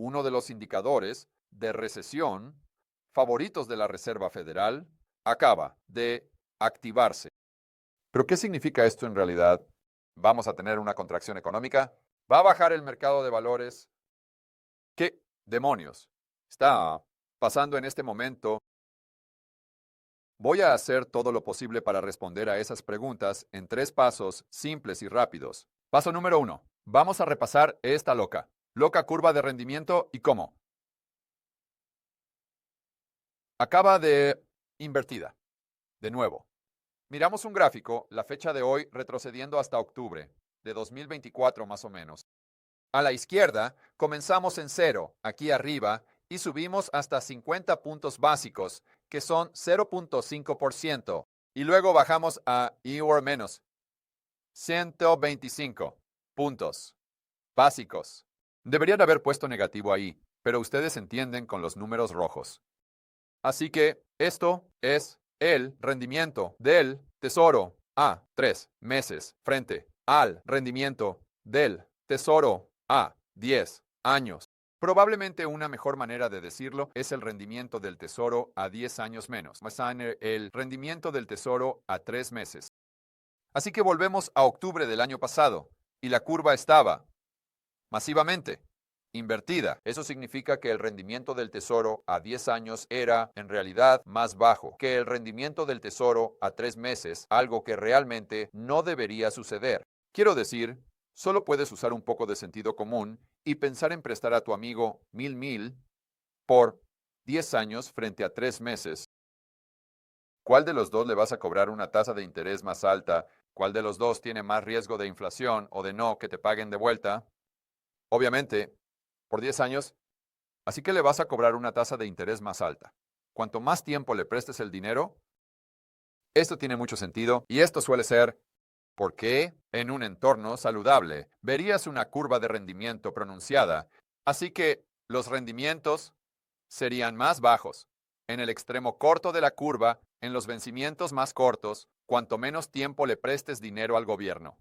uno de los indicadores de recesión favoritos de la Reserva Federal, acaba de activarse. ¿Pero qué significa esto en realidad? ¿Vamos a tener una contracción económica? ¿Va a bajar el mercado de valores? ¿Qué demonios está pasando en este momento? Voy a hacer todo lo posible para responder a esas preguntas en 3 pasos simples y rápidos. Paso número 1. Vamos a repasar esta loca curva de rendimiento y cómo. Acaba de invertida. De nuevo. Miramos un gráfico, la fecha de hoy retrocediendo hasta octubre de 2024 más o menos. A la izquierda, comenzamos en 0, aquí arriba, y subimos hasta 50 puntos básicos, que son 0.5%, y luego bajamos a menos 125 puntos básicos. Deberían haber puesto negativo ahí, pero ustedes entienden con los números rojos. Así que esto es el rendimiento del tesoro a 3 meses frente al rendimiento del tesoro a 10 años. Probablemente una mejor manera de decirlo es el rendimiento del tesoro a 10 años menos, más el rendimiento del tesoro a 3 meses. Así que volvemos a octubre del año pasado y la curva estaba masivamente invertida. Eso significa que el rendimiento del tesoro a 10 años era en realidad más bajo que el rendimiento del tesoro a 3 meses, algo que realmente no debería suceder. Quiero decir, solo puedes usar un poco de sentido común y pensar en prestar a tu amigo 1000 por 10 años frente a 3 meses. ¿Cuál de los dos le vas a cobrar una tasa de interés más alta? ¿Cuál de los dos tiene más riesgo de inflación o de no que te paguen de vuelta? Obviamente, por 10 años, así que le vas a cobrar una tasa de interés más alta. Cuanto más tiempo le prestes el dinero, esto tiene mucho sentido y esto suele ser porque en un entorno saludable verías una curva de rendimiento pronunciada, así que los rendimientos serían más bajos. En el extremo corto de la curva, en los vencimientos más cortos, cuanto menos tiempo le prestes dinero al gobierno.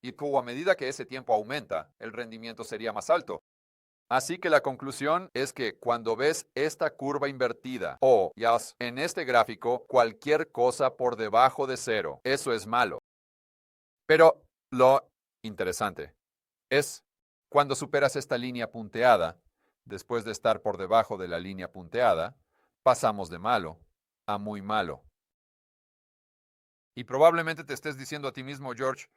Y a medida que ese tiempo aumenta, el rendimiento sería más alto. Así que la conclusión es que cuando ves esta curva invertida o ya en este gráfico, cualquier cosa por debajo de 0, eso es malo. Pero lo interesante es cuando superas esta línea punteada, después de estar por debajo de la línea punteada, pasamos de malo a muy malo. Y probablemente te estés diciendo a ti mismo, George,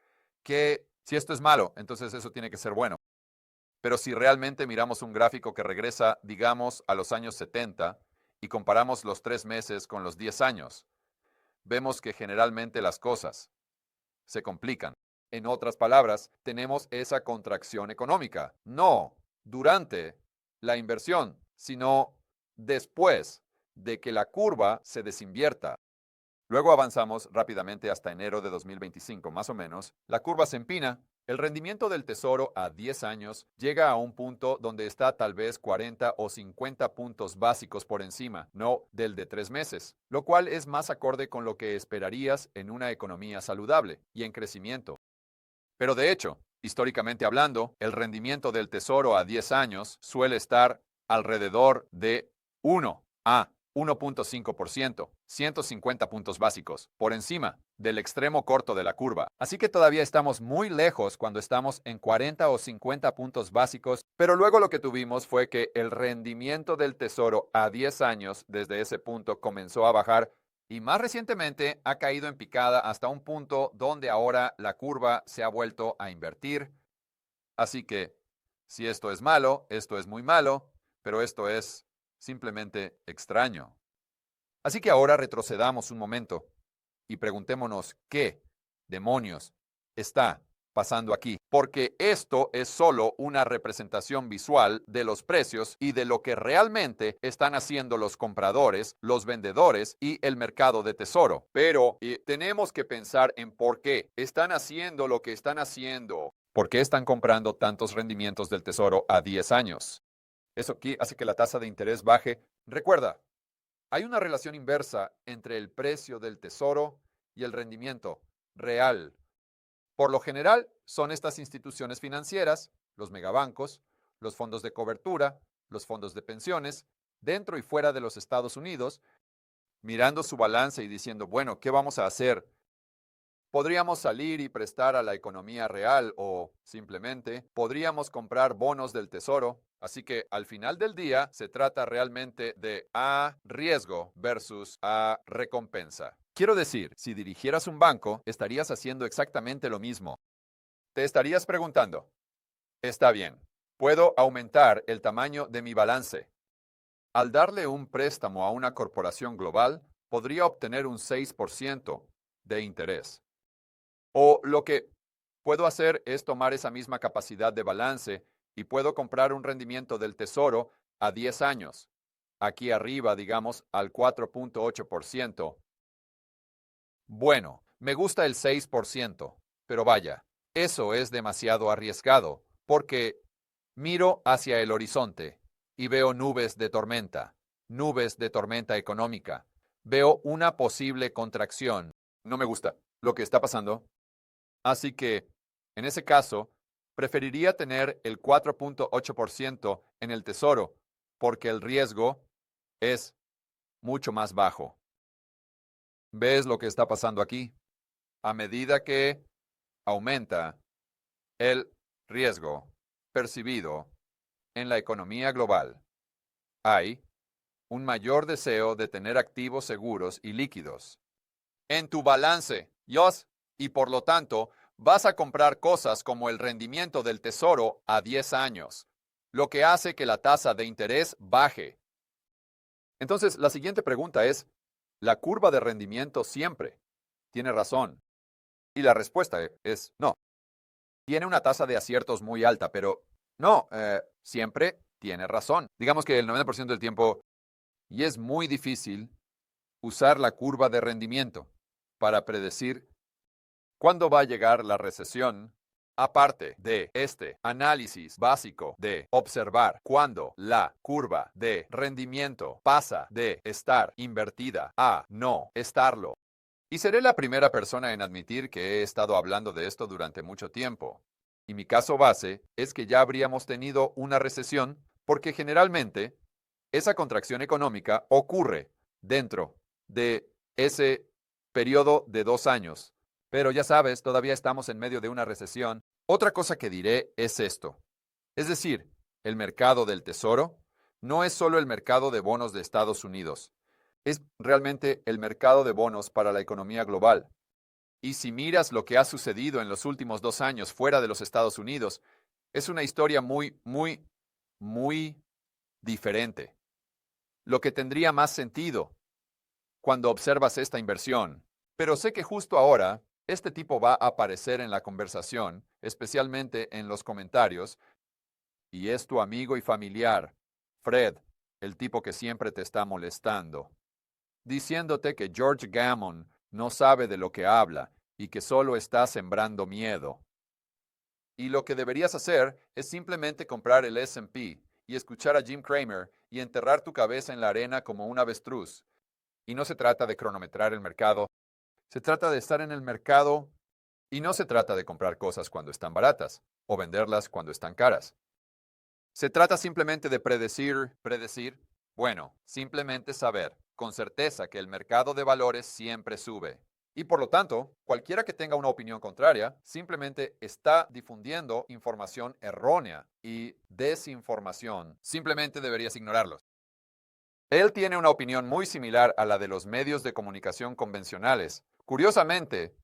que si esto es malo, entonces eso tiene que ser bueno. Pero si realmente miramos un gráfico que regresa, digamos, a los años 70 y comparamos los 3 meses con los 10 años, vemos que generalmente las cosas se complican. En otras palabras, tenemos esa contracción económica, no durante la inversión, sino después de que la curva se desinvierta. Luego avanzamos rápidamente hasta enero de 2025, más o menos. La curva se empina. El rendimiento del tesoro a 10 años llega a un punto donde está tal vez 40 o 50 puntos básicos por encima, no del de 3 meses, lo cual es más acorde con lo que esperarías en una economía saludable y en crecimiento. Pero de hecho, históricamente hablando, el rendimiento del tesoro a 10 años suele estar alrededor de 1 a 1.5%, 150 puntos básicos, por encima del extremo corto de la curva. Así que todavía estamos muy lejos cuando estamos en 40 o 50 puntos básicos, pero luego lo que tuvimos fue que el rendimiento del tesoro a 10 años desde ese punto comenzó a bajar y más recientemente ha caído en picada hasta un punto donde ahora la curva se ha vuelto a invertir. Así que, si esto es malo, esto es muy malo, pero esto es simplemente extraño. Así que ahora retrocedamos un momento y preguntémonos qué demonios está pasando aquí, porque esto es solo una representación visual de los precios y de lo que realmente están haciendo los compradores, los vendedores y el mercado de tesoro. Pero tenemos que pensar en por qué están haciendo lo que están haciendo. ¿Por qué están comprando tantos rendimientos del tesoro a 10 años? Eso aquí hace que la tasa de interés baje. Recuerda, hay una relación inversa entre el precio del tesoro y el rendimiento real. Por lo general, son estas instituciones financieras, los megabancos, los fondos de cobertura, los fondos de pensiones, dentro y fuera de los Estados Unidos, mirando su balance y diciendo, bueno, ¿qué vamos a hacer? Podríamos salir y prestar a la economía real o simplemente podríamos comprar bonos del tesoro. Así que al final del día se trata realmente de A riesgo versus A recompensa. Quiero decir, si dirigieras un banco, estarías haciendo exactamente lo mismo. Te estarías preguntando, está bien, puedo aumentar el tamaño de mi balance. Al darle un préstamo a una corporación global, podría obtener un 6% de interés. O lo que puedo hacer es tomar esa misma capacidad de balance y puedo comprar un rendimiento del tesoro a 10 años. Aquí arriba, digamos, al 4.8%. Bueno, me gusta el 6%, pero vaya, eso es demasiado arriesgado, porque miro hacia el horizonte y veo nubes de tormenta económica. Veo una posible contracción. No me gusta lo que está pasando. Así que, en ese caso, preferiría tener el 4.8% en el tesoro, porque el riesgo es mucho más bajo. ¿Ves lo que está pasando aquí? A medida que aumenta el riesgo percibido en la economía global, hay un mayor deseo de tener activos seguros y líquidos en tu balance, y por lo tanto, vas a comprar cosas como el rendimiento del tesoro a 10 años, lo que hace que la tasa de interés baje. Entonces, la siguiente pregunta es, ¿la curva de rendimiento siempre tiene razón? Y la respuesta es no. Tiene una tasa de aciertos muy alta, pero no, siempre tiene razón. Digamos que el 90% del tiempo, y es muy difícil usar la curva de rendimiento para predecir cuándo va a llegar la recesión, aparte de este análisis básico de observar cuándo la curva de rendimiento pasa de estar invertida a no estarlo. Y seré la primera persona en admitir que he estado hablando de esto durante mucho tiempo. Y mi caso base es que ya habríamos tenido una recesión porque generalmente esa contracción económica ocurre dentro de ese periodo de 2 años. Pero ya sabes, todavía estamos en medio de una recesión. Otra cosa que diré es esto. Es decir, el mercado del tesoro no es solo el mercado de bonos de Estados Unidos. Es realmente el mercado de bonos para la economía global. Y si miras lo que ha sucedido en los últimos 2 años fuera de los Estados Unidos, es una historia muy diferente. Lo que tendría más sentido cuando observas esta inversión. Pero sé que justo ahora este tipo va a aparecer en la conversación, especialmente en los comentarios, y es tu amigo y familiar, Fred, el tipo que siempre te está molestando, diciéndote que George Gammon no sabe de lo que habla y que solo está sembrando miedo. Y lo que deberías hacer es simplemente comprar el S&P y escuchar a Jim Cramer y enterrar tu cabeza en la arena como un avestruz. Y no se trata de cronometrar el mercado, se trata de estar en el mercado y no se trata de comprar cosas cuando están baratas o venderlas cuando están caras. Se trata simplemente de predecir, bueno, simplemente saber con certeza que el mercado de valores siempre sube. Y por lo tanto, cualquiera que tenga una opinión contraria simplemente está difundiendo información errónea y desinformación. Simplemente deberías ignorarlos. Él tiene una opinión muy similar a la de los medios de comunicación convencionales. Curiosamente,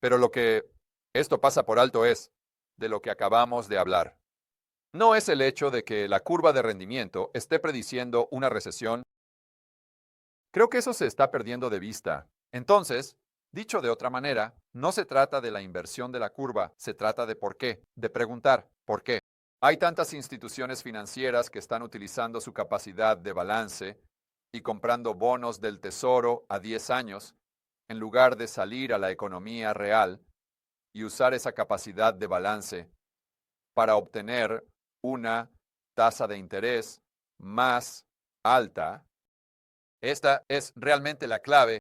pero lo que esto pasa por alto es de lo que acabamos de hablar. No es el hecho de que la curva de rendimiento esté prediciendo una recesión. Creo que eso se está perdiendo de vista. Entonces, dicho de otra manera, no se trata de la inversión de la curva, se trata de por qué, de preguntar por qué. Hay tantas instituciones financieras que están utilizando su capacidad de balance y comprando bonos del tesoro a 10 años en lugar de salir a la economía real y usar esa capacidad de balance para obtener una tasa de interés más alta. Esta es realmente la clave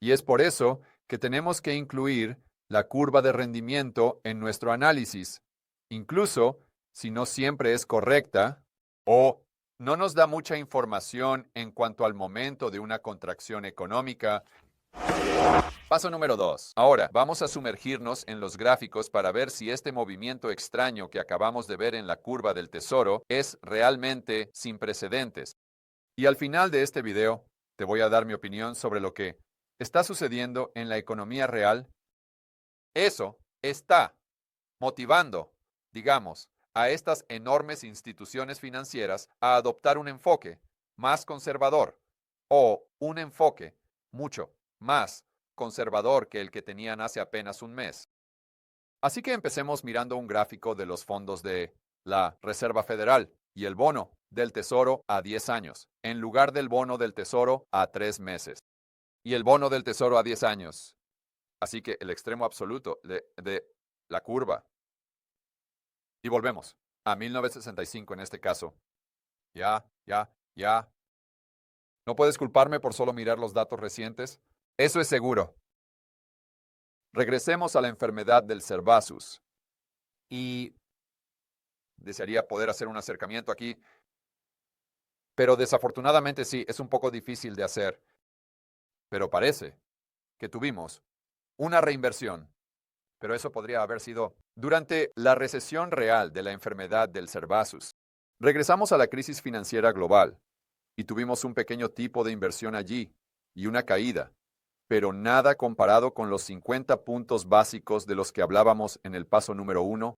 y es por eso que tenemos que incluir la curva de rendimiento en nuestro análisis, incluso si no siempre es correcta o no nos da mucha información en cuanto al momento de una contracción económica. Paso número 2. Ahora, vamos a sumergirnos en los gráficos para ver si este movimiento extraño que acabamos de ver en la curva del tesoro es realmente sin precedentes. Y al final de este video, te voy a dar mi opinión sobre lo que está sucediendo en la economía real. Eso está motivando, digamos, a estas enormes instituciones financieras a adoptar un enfoque más conservador o un enfoque mucho más conservador que el que tenían hace apenas un mes. Así que empecemos mirando un gráfico de los fondos de la Reserva Federal y el bono del Tesoro a 10 años, en lugar del bono del Tesoro a 3 meses. Y el bono del Tesoro a 10 años. Así que el extremo absoluto de la curva. Y volvemos a 1965 en este caso. Ya. ¿No puedes culparme por solo mirar los datos recientes? Eso es seguro. Regresemos a la enfermedad del Cervazus. Y desearía poder hacer un acercamiento aquí, pero desafortunadamente sí, es un poco difícil de hacer. Pero parece que tuvimos una reinversión. Pero eso podría haber sido durante la recesión real de la enfermedad del Cervazus. Regresamos a la crisis financiera global y tuvimos un pequeño tipo de inversión allí y una caída, pero nada comparado con los 50 puntos básicos de los que hablábamos en el paso número 1.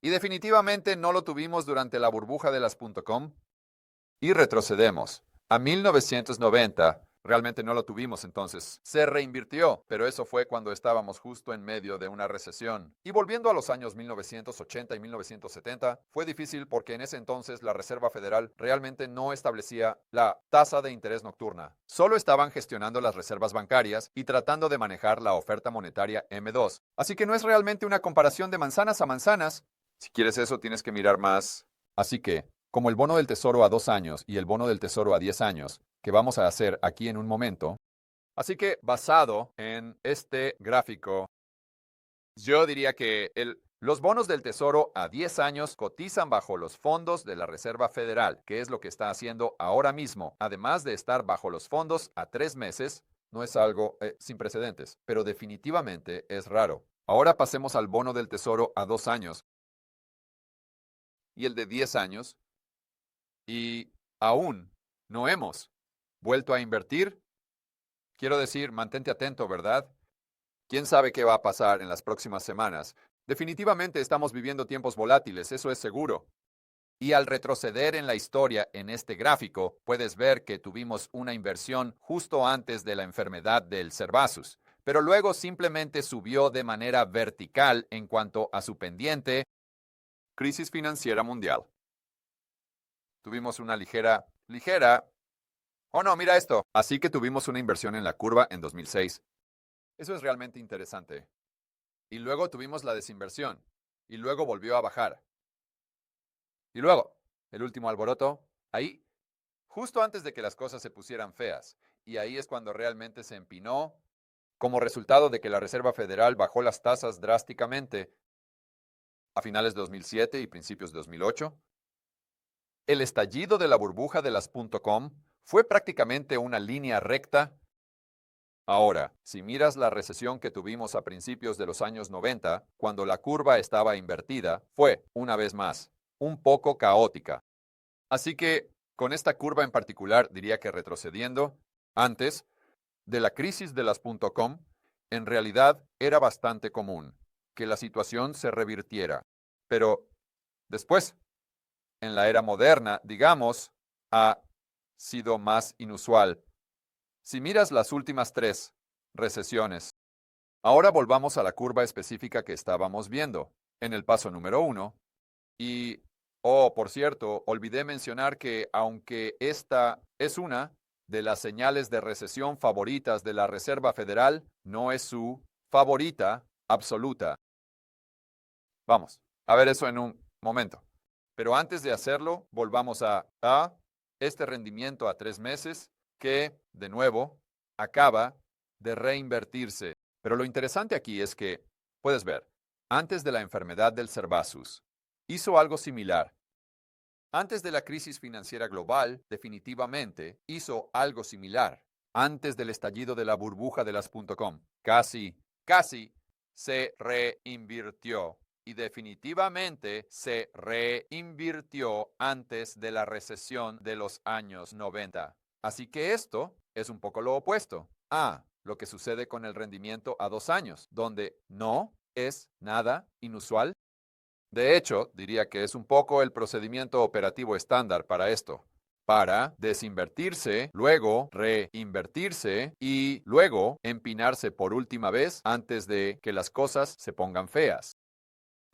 Y definitivamente no lo tuvimos durante la burbuja de las .com. Y retrocedemos a 1990. Realmente no lo tuvimos entonces. Se reinvirtió, pero eso fue cuando estábamos justo en medio de una recesión. Y volviendo a los años 1980 y 1970, fue difícil porque en ese entonces la Reserva Federal realmente no establecía la tasa de interés nocturna. Solo estaban gestionando las reservas bancarias y tratando de manejar la oferta monetaria M2. Así que no es realmente una comparación de manzanas a manzanas. Si quieres eso, tienes que mirar más. Así que, como el bono del tesoro a 2 años y el bono del tesoro a 10 años, que vamos a hacer aquí en un momento. Así que, basado en este gráfico, yo diría que los bonos del tesoro a 10 años cotizan bajo los fondos de la Reserva Federal, que es lo que está haciendo ahora mismo. Además de estar bajo los fondos a 3 meses, no es algo sin precedentes, pero definitivamente es raro. Ahora pasemos al bono del tesoro a 2 años y el de 10 años. Y aún no hemos vuelto a invertir. Quiero decir, mantente atento, ¿verdad? ¿Quién sabe qué va a pasar en las próximas semanas? Definitivamente estamos viviendo tiempos volátiles, eso es seguro. Y al retroceder en la historia en este gráfico, puedes ver que tuvimos una inversión justo antes de la enfermedad del Cervazus, pero luego simplemente subió de manera vertical en cuanto a su pendiente. Crisis financiera mundial. Tuvimos una ligera. Oh, no, mira esto. Así que tuvimos una inversión en la curva en 2006. Eso es realmente interesante. Y luego tuvimos la desinversión. Y luego volvió a bajar. Y luego, el último alboroto, ahí, justo antes de que las cosas se pusieran feas. Y ahí es cuando realmente se empinó, como resultado de que la Reserva Federal bajó las tasas drásticamente a finales de 2007 y principios de 2008. El estallido de la burbuja de las .com fue prácticamente una línea recta. Ahora, si miras la recesión que tuvimos a principios de los años 90, cuando la curva estaba invertida, fue, una vez más, un poco caótica. Así que, con esta curva en particular, diría que retrocediendo, antes de la crisis de las .com, en realidad era bastante común que la situación se revirtiera. Pero después, en la era moderna, digamos, ha sido más inusual. Si miras las últimas 3 recesiones, ahora volvamos a la curva específica que estábamos viendo en el paso número 1. Y, oh, por cierto, olvidé mencionar que aunque esta es una de las señales de recesión favoritas de la Reserva Federal, no es su favorita absoluta. Vamos a ver eso en un momento. Pero antes de hacerlo, volvamos a este rendimiento a 3 meses que, de nuevo, acaba de reinvertirse. Pero lo interesante aquí es que, puedes ver, antes de la enfermedad del Cervazus, hizo algo similar. Antes de la crisis financiera global, definitivamente hizo algo similar. Antes del estallido de la burbuja de las .com, casi se reinvirtió. Y definitivamente se reinvirtió antes de la recesión de los años 90. Así que esto es un poco lo opuesto a lo que sucede con el rendimiento a 2 años, donde no es nada inusual. De hecho, diría que es un poco el procedimiento operativo estándar para esto. Para desinvertirse, luego reinvertirse y luego empinarse por última vez antes de que las cosas se pongan feas.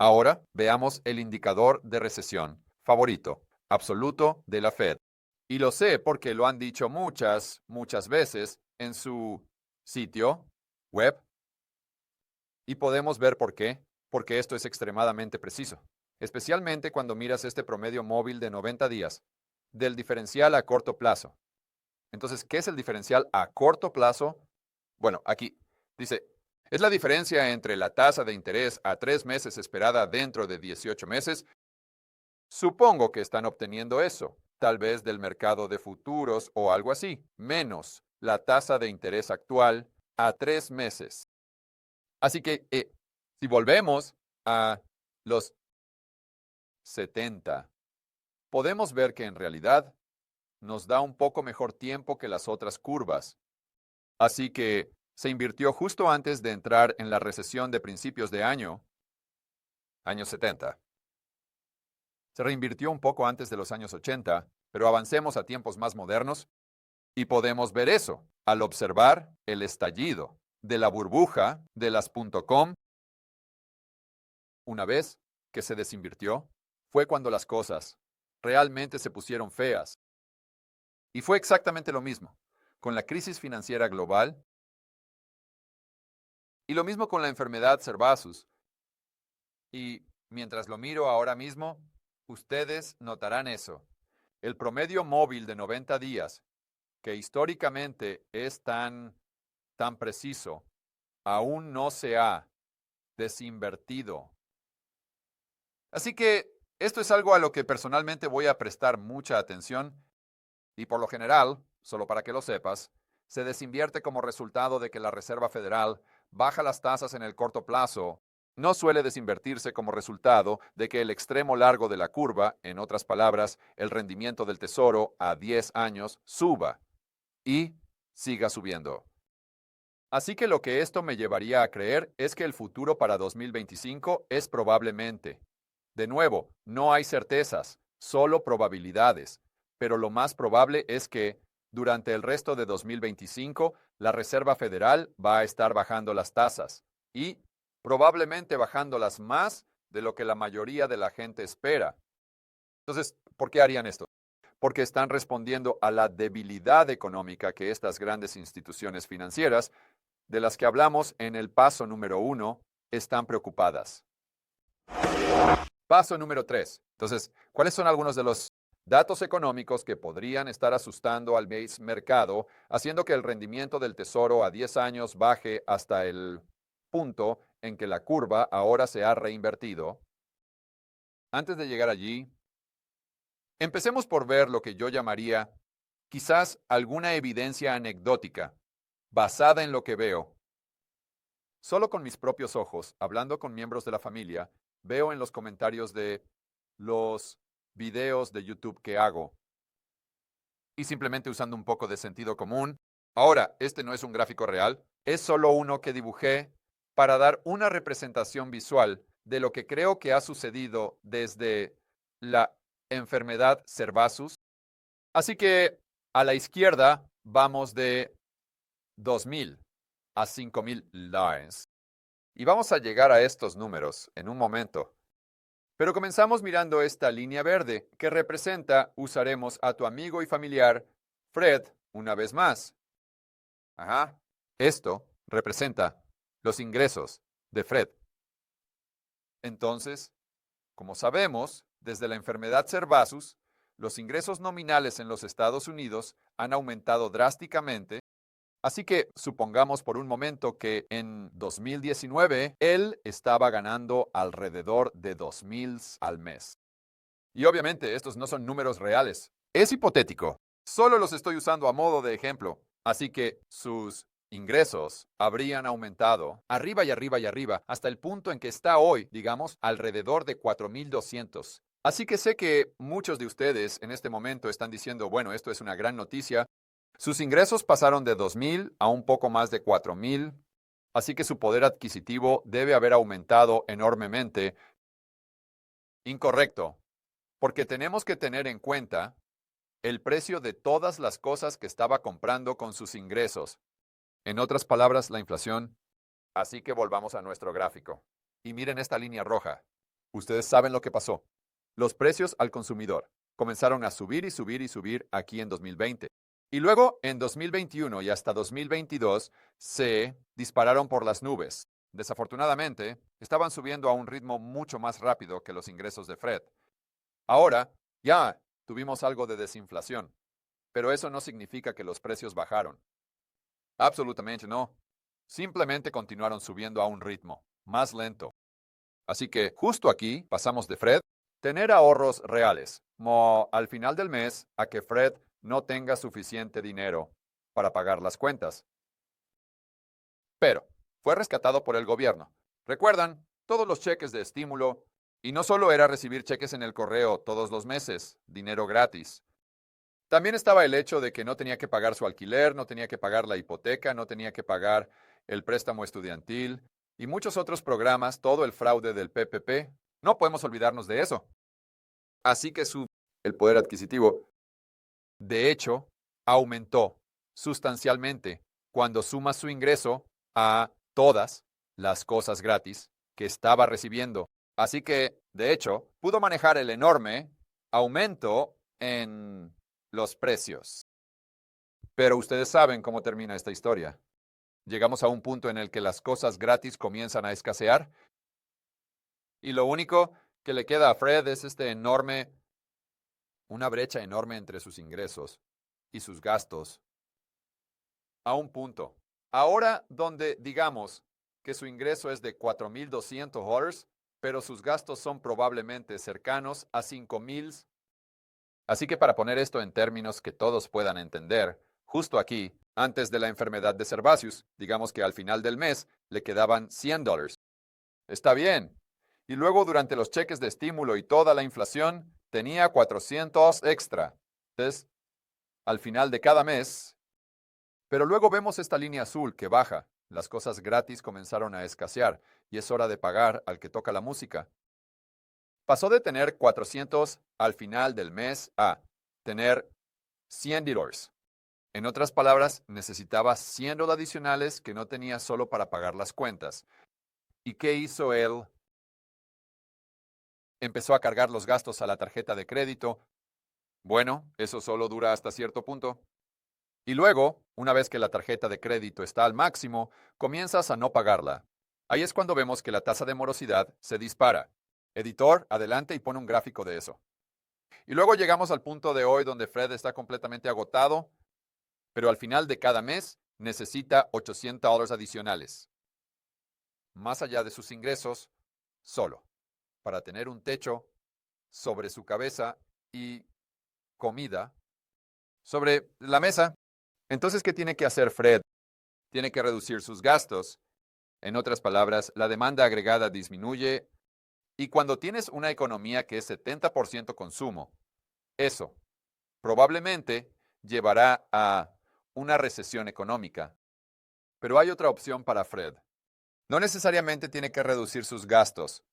Ahora veamos el indicador de recesión favorito, absoluto de la Fed. Y lo sé porque lo han dicho muchas veces en su sitio web. Y podemos ver por qué, porque esto es extremadamente preciso, especialmente cuando miras este promedio móvil de 90 días del diferencial a corto plazo. Entonces, ¿qué es el diferencial a corto plazo? Bueno, aquí dice, es la diferencia entre la tasa de interés a 3 meses esperada dentro de 18 meses. Supongo que están obteniendo eso, tal vez del mercado de futuros o algo así, menos la tasa de interés actual a 3 meses. Así que, si volvemos a los 70, podemos ver que en realidad nos da un poco mejor tiempo que las otras curvas. Así que se invirtió justo antes de entrar en la recesión de principios de años 70. Se reinvirtió un poco antes de los años 80, pero avancemos a tiempos más modernos y podemos ver eso al observar el estallido de la burbuja de las .com. Una vez que se desinvirtió, fue cuando las cosas realmente se pusieron feas. Y fue exactamente lo mismo con la crisis financiera global y lo mismo con la enfermedad Cervazus. Y mientras lo miro ahora mismo, ustedes notarán eso. El promedio móvil de 90 días, que históricamente es tan preciso, aún no se ha desinvertido. Así que esto es algo a lo que personalmente voy a prestar mucha atención y por lo general, solo para que lo sepas, se desinvierte como resultado de que la Reserva Federal baja las tasas en el corto plazo. No suele desinvertirse como resultado de que el extremo largo de la curva, en otras palabras, el rendimiento del tesoro a 10 años, suba y siga subiendo. Así que lo que esto me llevaría a creer es que el futuro para 2025 es probablemente. De nuevo, no hay certezas, solo probabilidades, pero lo más probable es que durante el resto de 2025 la Reserva Federal va a estar bajando las tasas y probablemente bajándolas más de lo que la mayoría de la gente espera. Entonces, ¿por qué harían esto? Porque están respondiendo a la debilidad económica que estas grandes instituciones financieras, de las que hablamos en el paso número 1, están preocupadas. Paso número 3. Entonces, ¿cuáles son algunos de los datos económicos que podrían estar asustando al mercado, haciendo que el rendimiento del tesoro a 10 años baje hasta el punto en que la curva ahora se ha reinvertido? Antes de llegar allí, empecemos por ver lo que yo llamaría quizás alguna evidencia anecdótica, basada en lo que veo. Solo con mis propios ojos, hablando con miembros de la familia, veo en los comentarios de los videos de YouTube que hago y simplemente usando un poco de sentido común. Ahora, este no es un gráfico real, es solo uno que dibujé para dar una representación visual de lo que creo que ha sucedido desde la enfermedad Cervazus. Así que a la izquierda vamos de 2000 a 5000 lions. Y vamos a llegar a estos números en un momento. Pero comenzamos mirando esta línea verde que representa, usaremos a tu amigo y familiar Fred una vez más. Ajá. Esto representa los ingresos de Fred. Entonces, como sabemos, desde la enfermedad Cervazus, los ingresos nominales en los Estados Unidos han aumentado drásticamente. Así que supongamos por un momento que en 2019 él estaba ganando alrededor de $2,000 al mes. Y obviamente estos no son números reales. Es hipotético. Solo los estoy usando a modo de ejemplo. Así que sus ingresos habrían aumentado arriba y arriba y arriba hasta el punto en que está hoy, digamos, alrededor de 4,200. Así que sé que muchos de ustedes en este momento están diciendo, bueno, esto es una gran noticia. Sus ingresos pasaron de 2,000 a un poco más de 4,000. Así que su poder adquisitivo debe haber aumentado enormemente. Incorrecto, porque tenemos que tener en cuenta el precio de todas las cosas que estaba comprando con sus ingresos. En otras palabras, la inflación. Así que volvamos a nuestro gráfico. Y miren esta línea roja. Ustedes saben lo que pasó. Los precios al consumidor comenzaron a subir y subir y subir aquí en 2020. Y luego en 2021 y hasta 2022 se dispararon por las nubes. Desafortunadamente, estaban subiendo a un ritmo mucho más rápido que los ingresos de Fred. Ahora, ya tuvimos algo de desinflación, pero eso no significa que los precios bajaron. Absolutamente no. Simplemente continuaron subiendo a un ritmo más lento. Así que justo aquí pasamos de Fred tener ahorros reales, como al final del mes, a que Fred no tenga suficiente dinero para pagar las cuentas. Pero fue rescatado por el gobierno. ¿Recuerdan? Todos los cheques de estímulo. Y no solo era recibir cheques en el correo todos los meses, dinero gratis. También estaba el hecho de que no tenía que pagar su alquiler, no tenía que pagar la hipoteca, no tenía que pagar el préstamo estudiantil y muchos otros programas, todo el fraude del PPP. No podemos olvidarnos de eso. Así que el poder adquisitivo, de hecho, aumentó sustancialmente cuando suma su ingreso a todas las cosas gratis que estaba recibiendo. Así que, de hecho, pudo manejar el enorme aumento en los precios. Pero ustedes saben cómo termina esta historia. Llegamos a un punto en el que las cosas gratis comienzan a escasear y lo único que le queda a Fred es una brecha enorme entre sus ingresos y sus gastos. A un punto. Ahora donde digamos que su ingreso es de $4,200, pero sus gastos son probablemente cercanos a 5,000. Así que para poner esto en términos que todos puedan entender, justo aquí, antes de la enfermedad de Servatius, digamos que al final del mes le quedaban $100. Está bien. Y luego durante los cheques de estímulo y toda la inflación, tenía 400 extra. Entonces, al final de cada mes. Pero luego vemos esta línea azul que baja. Las cosas gratis comenzaron a escasear y es hora de pagar al que toca la música. Pasó de tener 400 al final del mes a tener $100. En otras palabras, necesitaba $100 adicionales que no tenía solo para pagar las cuentas. ¿Y qué hizo él? Empezó a cargar los gastos a la tarjeta de crédito. Bueno, eso solo dura hasta cierto punto. Y luego, una vez que la tarjeta de crédito está al máximo, comienzas a no pagarla. Ahí es cuando vemos que la tasa de morosidad se dispara. Editor, adelante y pon un gráfico de eso. Y luego llegamos al punto de hoy donde Fred está completamente agotado, pero al final de cada mes necesita $800 adicionales. Más allá de sus ingresos, solo, para tener un techo sobre su cabeza y comida sobre la mesa. Entonces, ¿qué tiene que hacer Fred? Tiene que reducir sus gastos. En otras palabras, la demanda agregada disminuye y cuando tienes una economía que es 70% consumo, eso probablemente llevará a una recesión económica. Pero hay otra opción para Fred. No necesariamente tiene que reducir sus gastos.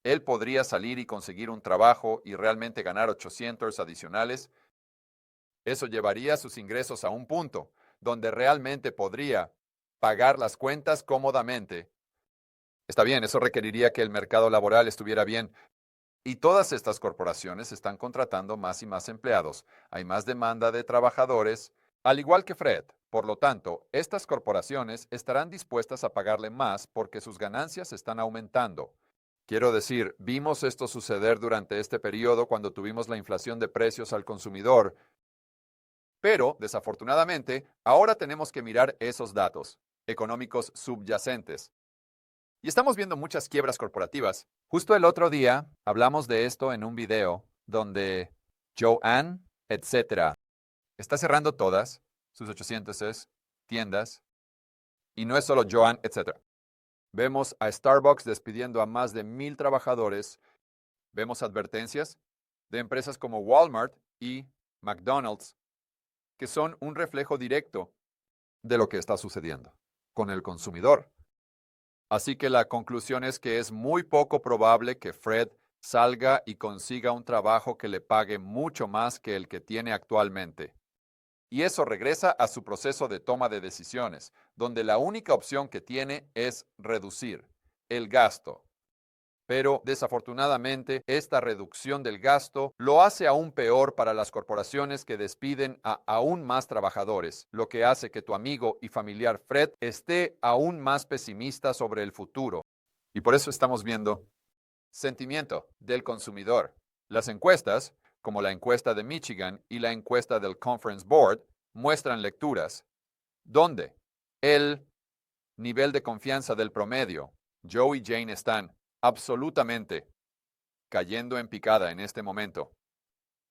Él podría salir y conseguir un trabajo y realmente ganar 800 adicionales. Eso llevaría sus ingresos a un punto donde realmente podría pagar las cuentas cómodamente. Está bien, eso requeriría que el mercado laboral estuviera bien. Y todas estas corporaciones están contratando más y más empleados. Hay más demanda de trabajadores, al igual que Fred. Por lo tanto, estas corporaciones estarán dispuestas a pagarle más porque sus ganancias están aumentando. Quiero decir, vimos esto suceder durante este periodo cuando tuvimos la inflación de precios al consumidor. Pero, desafortunadamente, ahora tenemos que mirar esos datos económicos subyacentes. Y estamos viendo muchas quiebras corporativas. Justo el otro día hablamos de esto en un video donde Joanne, etc. está cerrando todas sus 800 tiendas. Y no es solo Joanne, etc. Vemos a Starbucks despidiendo a más de 1,000 trabajadores. Vemos advertencias de empresas como Walmart y McDonald's, que son un reflejo directo de lo que está sucediendo con el consumidor. Así que la conclusión es que es muy poco probable que Fred salga y consiga un trabajo que le pague mucho más que el que tiene actualmente. Y eso regresa a su proceso de toma de decisiones, donde la única opción que tiene es reducir el gasto. Pero desafortunadamente, esta reducción del gasto lo hace aún peor para las corporaciones que despiden a aún más trabajadores, lo que hace que tu amigo y familiar Fred esté aún más pesimista sobre el futuro. Y por eso estamos viendo sentimiento del consumidor. Las encuestas, como la encuesta de Michigan y la encuesta del Conference Board, muestran lecturas donde el nivel de confianza del promedio, Joe y Jane están absolutamente cayendo en picada en este momento.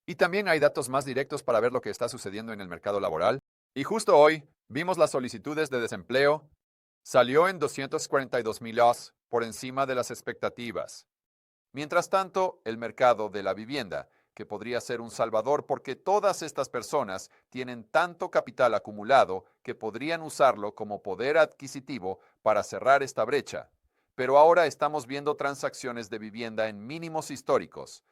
Y también hay datos más directos para ver lo que está sucediendo en el mercado laboral. Y justo hoy vimos las solicitudes de desempleo. Salió en 242,000 por encima de las expectativas. Mientras tanto, el mercado de la vivienda, que podría ser un salvador porque todas estas personas tienen tanto capital acumulado que podrían usarlo como poder adquisitivo para cerrar esta brecha. Pero ahora estamos viendo transacciones de vivienda en mínimos históricos.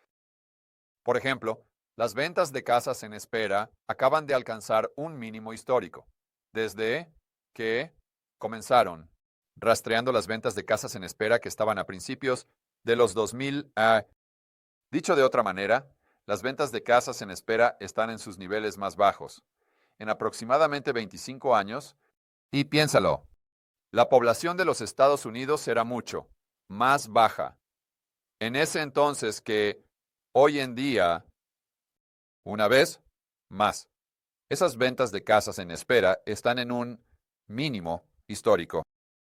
Por ejemplo, las ventas de casas en espera acaban de alcanzar un mínimo histórico, desde que comenzaron rastreando las ventas de casas en espera que estaban a principios de los 2000. Dicho de otra manera, las ventas de casas en espera están en sus niveles más bajos, en aproximadamente 25 años, y piénsalo. La población de los Estados Unidos era mucho más baja en ese entonces que hoy en día, una vez más. Esas ventas de casas en espera están en un mínimo histórico.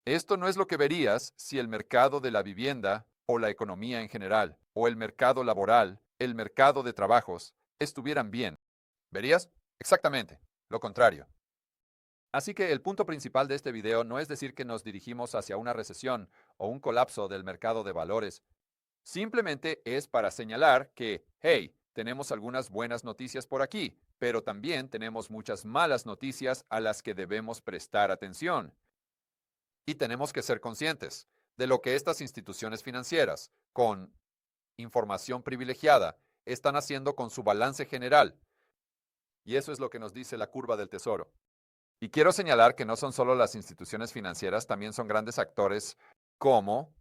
Esto no es lo que verías si el mercado de la vivienda o la economía en general, o el mercado laboral, el mercado de trabajos, estuvieran bien. ¿Verías? Exactamente lo contrario. Así que el punto principal de este video no es decir que nos dirigimos hacia una recesión o un colapso del mercado de valores. Simplemente es para señalar que, hey, tenemos algunas buenas noticias por aquí, pero también tenemos muchas malas noticias a las que debemos prestar atención. Y tenemos que ser conscientes de lo que estas instituciones financieras, con información privilegiada, están haciendo con su balance general. Y eso es lo que nos dice la curva del tesoro. Y quiero señalar que no son solo las instituciones financieras, también son grandes actores como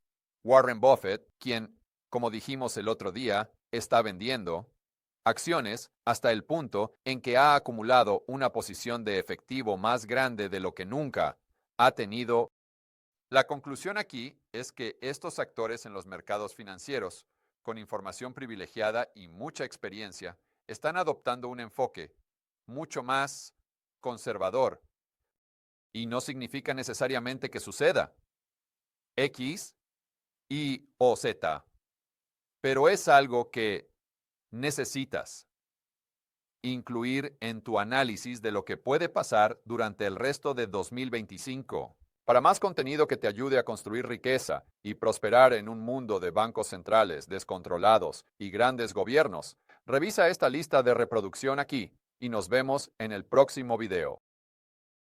Warren Buffett, quien, como dijimos el otro día, está vendiendo acciones hasta el punto en que ha acumulado una posición de efectivo más grande de lo que nunca ha tenido. La conclusión aquí es que estos actores en los mercados financieros, con información privilegiada y mucha experiencia, están adoptando un enfoque mucho más conservador. Y no significa necesariamente que suceda X, Y o Z, pero es algo que necesitas incluir en tu análisis de lo que puede pasar durante el resto de 2025. Para más contenido que te ayude a construir riqueza y prosperar en un mundo de bancos centrales descontrolados y grandes gobiernos, revisa esta lista de reproducción aquí y nos vemos en el próximo video.